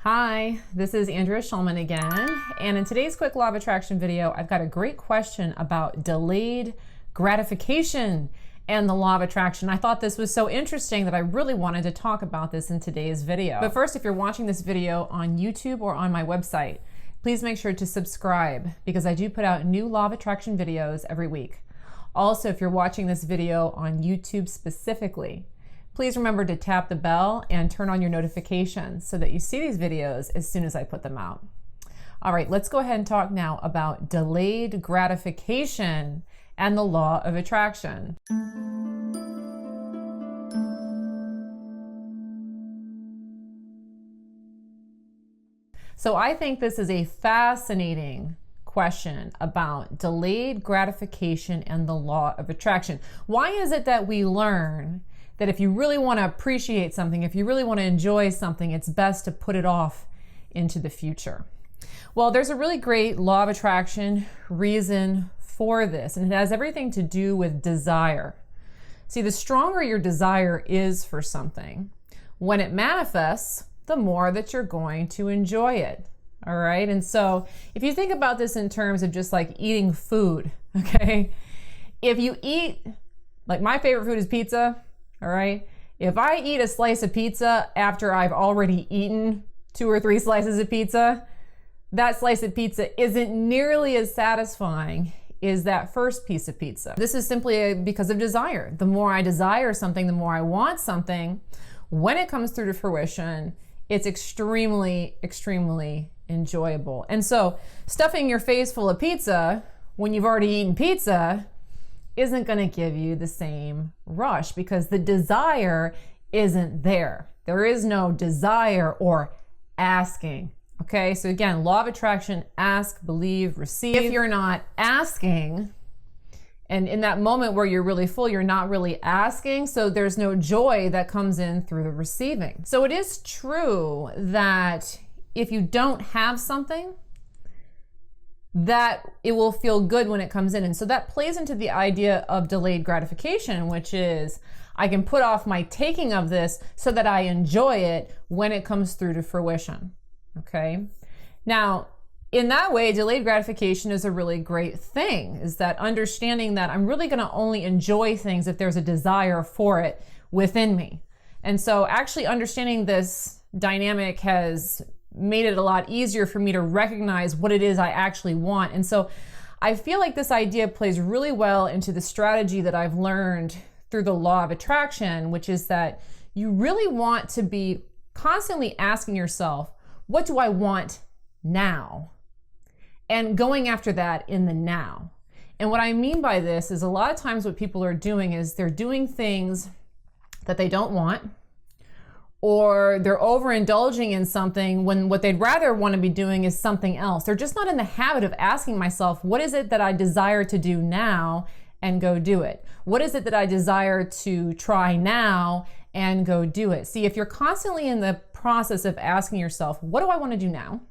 Hi, this is Andrea Schulman again, and in today's quick law of attraction video, I've got a great question about delayed gratification and the law of attraction. I thought this was so interesting that I really wanted to talk about this in today's video. But first, if you're watching this video on YouTube or on my website, please make sure to subscribe because I do put out new law of attraction videos every week. Also, if you're watching this video on YouTube specifically, please remember to tap the bell and turn on your notifications so that you see these videos as soon as I put them out. All right, let's go ahead and talk now about delayed gratification and the law of attraction. So I think this is a fascinating question about delayed gratification and the law of attraction. Why is it that we learn that if you really want to appreciate something, if you really want to enjoy something, it's best to put it off into the future? Well, there's a really great law of attraction reason for this, and it has everything to do with desire. See, the stronger your desire is for something, when it manifests, the more that you're going to enjoy it. All right. And so if you think about this in terms of just like eating food, okay, if you eat, like my favorite food is pizza. All right. If I eat a slice of pizza after I've already eaten 2 or 3 slices of pizza, that slice of pizza isn't nearly as satisfying as that first piece of pizza. This is simply because of desire. The more I desire something, the more I want something, when it comes through to fruition, it's extremely, extremely enjoyable. And so stuffing your face full of pizza when you've already eaten pizza isn't going to give you the same rush because the desire isn't there. There is no desire or asking. Okay, so again, law of attraction, ask, believe, receive. If you're not asking, and in that moment where you're really full, you're not really asking, so there's no joy that comes in through the receiving. So it is true that if you don't have something, that it will feel good when it comes in. And so that plays into the idea of delayed gratification, which is I can put off my taking of this so that I enjoy it when it comes through to fruition. Okay. Now, in that way, delayed gratification is a really great thing, is that understanding that I'm really going to only enjoy things if there's a desire for it within me. And so actually understanding this dynamic has made it a lot easier for me to recognize what it is I actually want. And so I feel like this idea plays really well into the strategy that I've learned through the law of attraction, which is that you really want to be constantly asking yourself, what do I want now? And going after that in the now. And what I mean by this is a lot of times what people are doing is they're doing things that they don't want, or they're overindulging in something when what they'd rather want to be doing is something else. They're just not in the habit of asking myself, what is it that I desire to do now and go do it? What is it that I desire to try now and go do it? See, if you're constantly in the process of asking yourself, what do I want to do now?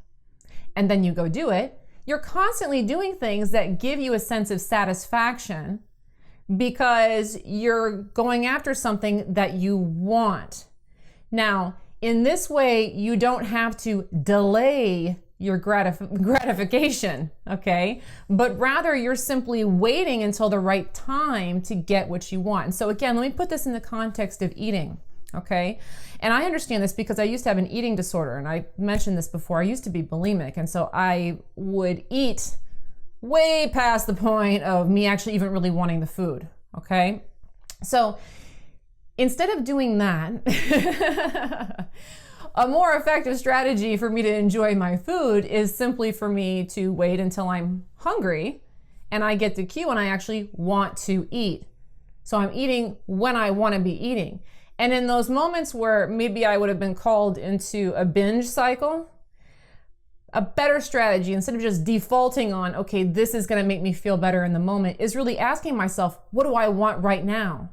And then you go do it, you're constantly doing things that give you a sense of satisfaction because you're going after something that you want. Now, in this way, you don't have to delay your gratification, okay? But rather, you're simply waiting until the right time to get what you want. And so again, let me put this in the context of eating, okay? And I understand this because I used to have an eating disorder, and I mentioned this before. I used to be bulimic, and so I would eat way past the point of me actually even really wanting the food, okay? So instead of doing that, a more effective strategy for me to enjoy my food is simply for me to wait until I'm hungry and I get the cue and I actually want to eat. So I'm eating when I want to be eating. And in those moments where maybe I would have been called into a binge cycle, a better strategy, instead of just defaulting on, okay, this is going to make me feel better in the moment, is really asking myself, what do I want right now?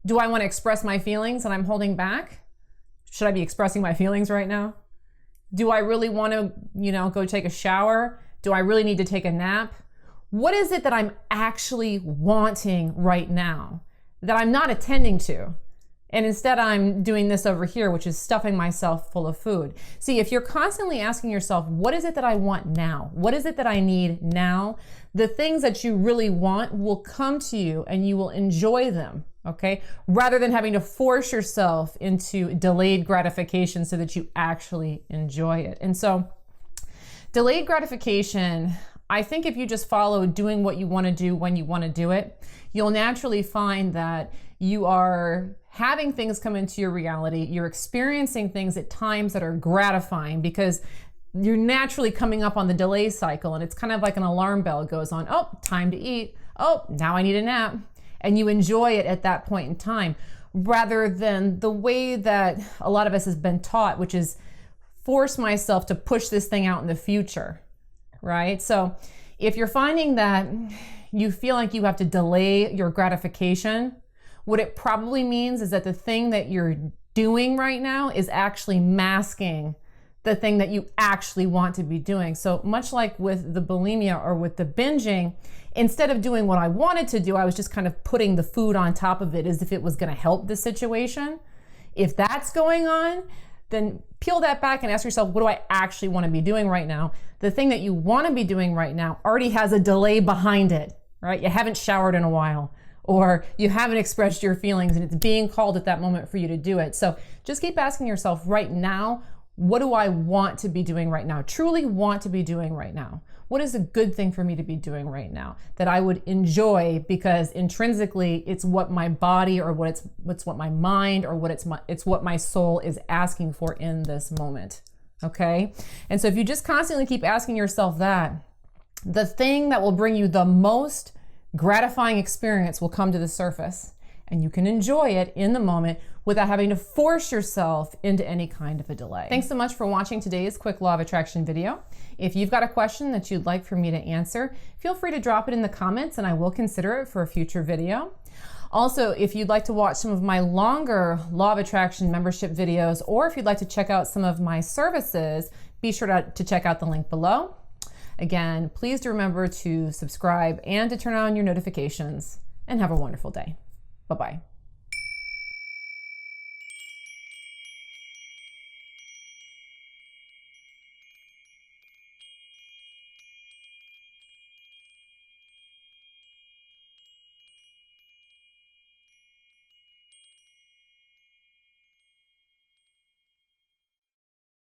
Do I want to express my feelings and I'm holding back? Should I be expressing my feelings right now? Do I really want to, go take a shower? Do I really need to take a nap? What is it that I'm actually wanting right now that I'm not attending to? And instead I'm doing this over here, which is stuffing myself full of food. See, if you're constantly asking yourself, what is it that I want now? What is it that I need now? The things that you really want will come to you and you will enjoy them, okay? Rather than having to force yourself into delayed gratification so that you actually enjoy it. And so delayed gratification, I think if you just follow doing what you want to do when you want to do it, you'll naturally find that you are having things come into your reality. You're experiencing things at times that are gratifying because you're naturally coming up on the delay cycle, and it's kind of like an alarm bell goes on. Oh, time to eat. Oh, now I need a nap. And you enjoy it at that point in time, rather than the way that a lot of us has been taught, which is force myself to push this thing out in the future, right? So if you're finding that you feel like you have to delay your gratification, what it probably means is that the thing that you're doing right now is actually masking the thing that you actually want to be doing. So much like with the bulimia or with the binging, instead of doing what I wanted to do, I was just kind of putting the food on top of it as if it was going to help the situation. If that's going on, then peel that back and ask yourself, what do I actually want to be doing right now? The thing that you want to be doing right now already has a delay behind it, right? You haven't showered in a while, or you haven't expressed your feelings and it's being called at that moment for you to do it. So just keep asking yourself right now, what do I want to be doing right now? Truly want to be doing right now? What is a good thing for me to be doing right now that I would enjoy because intrinsically it's what my body or what's what my mind or it's what my soul is asking for in this moment, okay? And so if you just constantly keep asking yourself that, the thing that will bring you the most gratifying experience will come to the surface, and you can enjoy it in the moment without having to force yourself into any kind of a delay. Thanks so much for watching today's quick law of attraction video. If you've got a question that you'd like for me to answer, feel free to drop it in the comments and I will consider it for a future video. Also, if you'd like to watch some of my longer law of attraction membership videos, or if you'd like to check out some of my services, be sure to check out the link below. Again, please do remember to subscribe and to turn on your notifications, and have a wonderful day. Bye-bye.